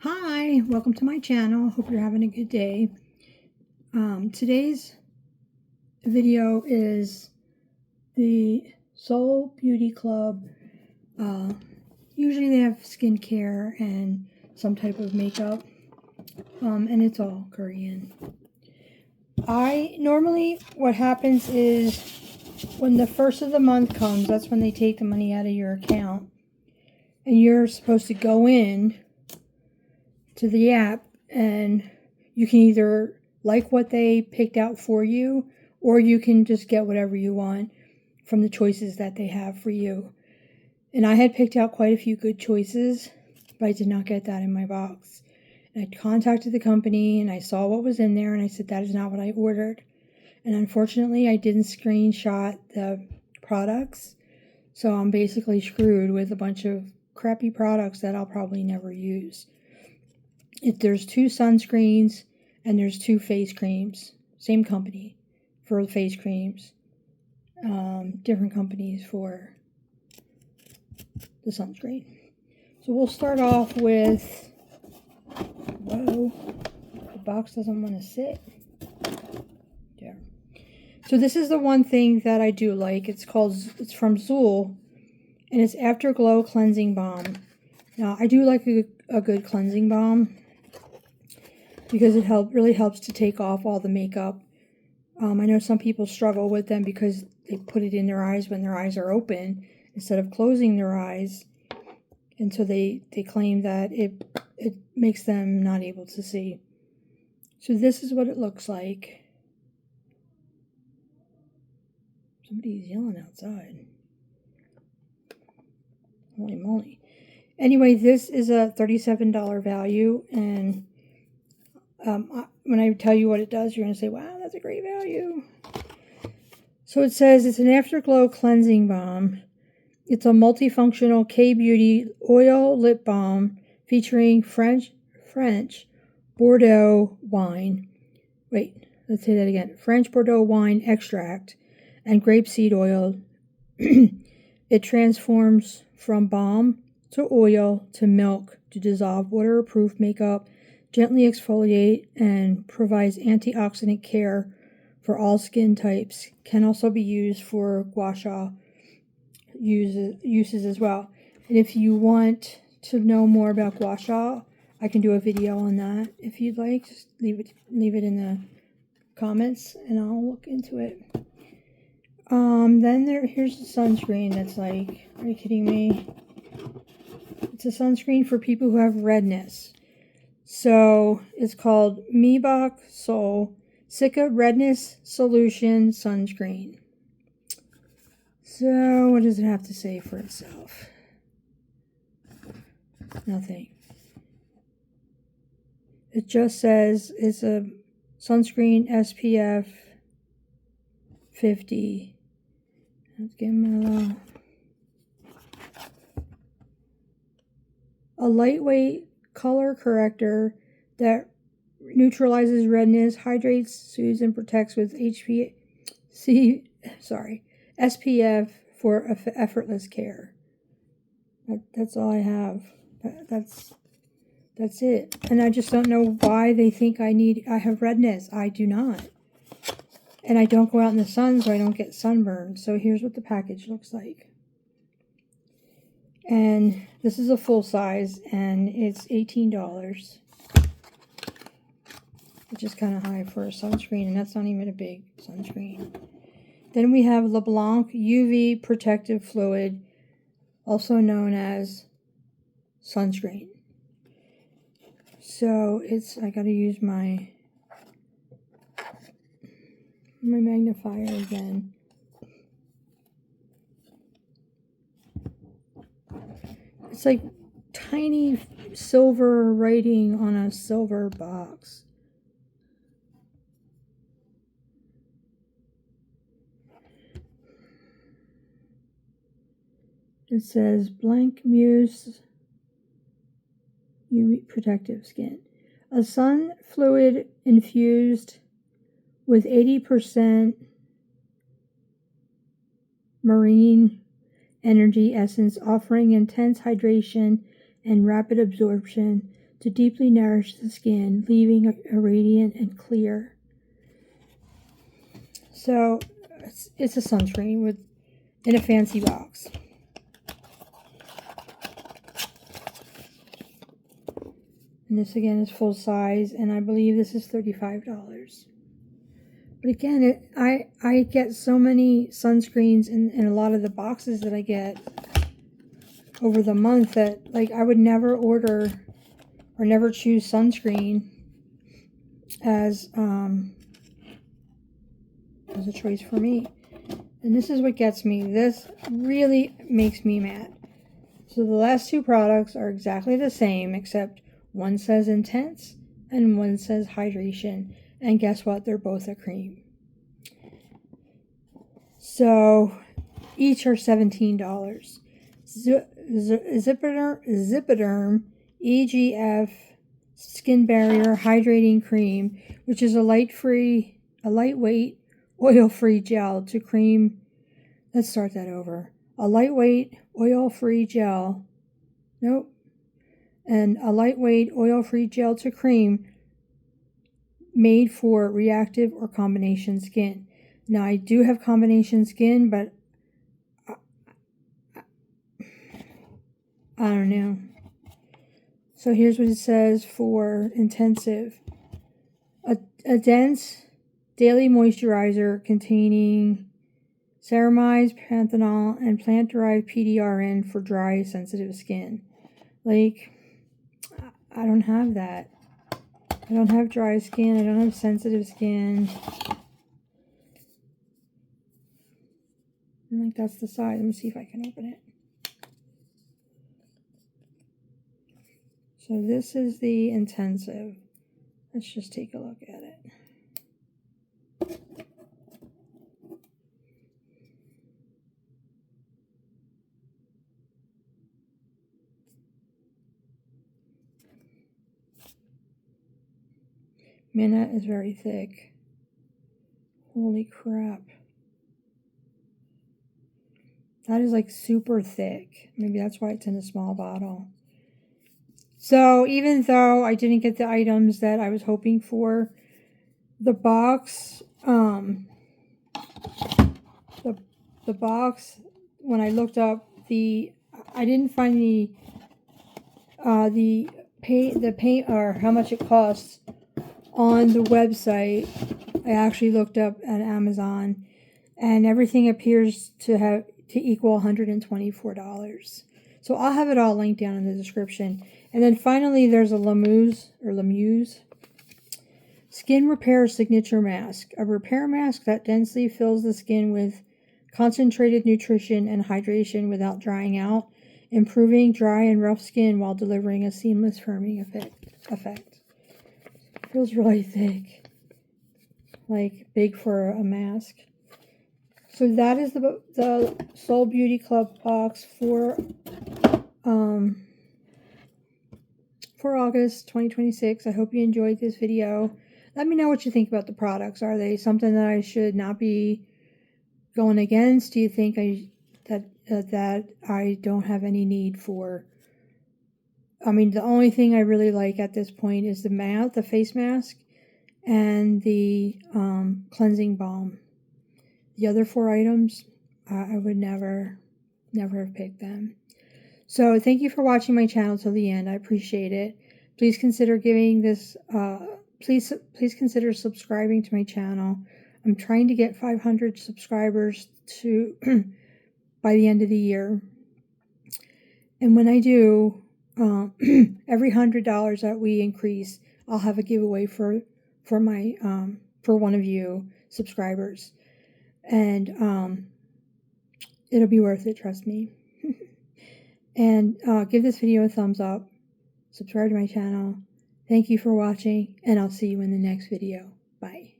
Hi, welcome to my channel. Hope you're having a good day. Today's video is the Seoul Beauty Club. Usually they have skincare and some type of makeup, and it's all Korean. Normally what happens is when the first of the month comes, that's when they take the money out of your account, and you're supposed to go in to the app and you can either like what they picked out for you, or you can just get whatever you want from the choices that they have for you. And I had picked out quite a few good choices, but I did not get that in my box. And I contacted the company and I saw what was in there and I said, that is not what I ordered. And unfortunately, I didn't screenshot the products. So I'm basically screwed with a bunch of crappy products that I'll probably never use. There's 2 sunscreens and there's 2 face creams. Same company for the face creams. Different companies for the sunscreen. So we'll start off with, whoa, the box doesn't want to sit. There. So this is the one thing that I do like. It's from Seoul, and it's Afterglow Cleansing Balm. Now I do like a good cleansing balm, because it really helps to take off all the makeup. I know some people struggle with them because they put it in their eyes when their eyes are open instead of closing their eyes. And so they claim that it makes them not able to see. So this is what it looks like. Somebody's yelling outside. Holy moly. Anyway, this is a $37 value, and when I tell you what it does, you're going to say, wow, that's a great value. So it says it's an Afterglow Cleansing Balm. It's a multifunctional K-Beauty oil lip balm featuring French Bordeaux wine. Wait, let's say that again. French Bordeaux wine extract and grapeseed oil. It transforms from balm to oil to milk to dissolve waterproof makeup, gently exfoliate, and provides antioxidant care for all skin types. Can also be used for gua sha uses as well. And if you want to know more about gua sha, I can do a video on that if you'd like. Just leave it in the comments and I'll look into it. Then here's the sunscreen. That's like, are you kidding me? It's a sunscreen for people who have redness. So it's called Mibok Seoul Sika Redness Solution Sunscreen. So what does it have to say for itself? Nothing. It just says it's a sunscreen SPF 50. Let's give them a lightweight color corrector that neutralizes redness, hydrates, soothes, and protects with SPF for effortless care. That's all I have. That's it. And I just don't know why they think I have redness. I do not. And I don't go out in the sun, so I don't get sunburned. So here's what the package looks like. And this is a full size, and it's $18. Which is kind of high for a sunscreen, and that's not even a big sunscreen. Then we have LeBlanc UV Protective Fluid, also known as sunscreen. So I gotta use my magnifier again. It's like tiny silver writing on a silver box. It says Blank Muse UV Protective Skin. A sun fluid infused with 80% marine energy essence, offering intense hydration and rapid absorption. to deeply nourish the skin, leaving a radiant and clear. So it's a sunscreen in a fancy box. And this again is full size, and I believe this is $35. But again, I get so many sunscreens in a lot of the boxes that I get over the month that, like, I would never order or never choose sunscreen as a choice for me. And this is what gets me. This really makes me mad. So the last two products are exactly the same, except one says intense and one says hydration. And guess what? They're both a cream. So each are $17. Zipiderm EGF Skin Barrier Hydrating Cream, which is a lightweight, oil-free gel to cream. Let's start that over. A lightweight, oil-free gel. Nope. And a lightweight, oil-free gel to cream made for reactive or combination skin. Now, I do have combination skin, but I don't know. So here's what it says for intensive. A dense daily moisturizer containing ceramide, panthenol, and plant-derived PDRN for dry, sensitive skin. Like, I don't have that. I don't have dry skin. I don't have sensitive skin. And like, that's the side. Let me see if I can open it. So this is the intensive. Let's just take a look at it. Man, that is very thick. Holy crap. That is like super thick. Maybe that's why it's in a small bottle. So even though I didn't get the items that I was hoping for, the box, the box, when I looked up I didn't find the paint or how much it costs on the website. I actually looked up at Amazon, and everything appears to equal $124. So I'll have it all linked down in the description. And then finally, there's a Lemuse Skin Repair Signature Mask, a repair mask that densely fills the skin with concentrated nutrition and hydration without drying out, improving dry and rough skin while delivering a seamless firming effect. Feels really thick, like big for a mask. So that is the Seoul Beauty Club box for August 2026. I hope you enjoyed this video. Let me know what you think about the products. Are they something that I should not be going against? Do you think that I don't have any need for? I mean, the only thing I really like at this point is the face mask, and the cleansing balm. The other 4 items, I would never have picked them. So thank you for watching my channel till the end. I appreciate it. Please consider giving this. Please consider subscribing to my channel. I'm trying to get 500 subscribers to by the end of the year. And when I do, every $100 that we increase, I'll have a giveaway for my for one of you subscribers, and it'll be worth it, trust me. And give this video a thumbs up, subscribe to my channel. Thank you for watching, and I'll see you in the next video. Bye.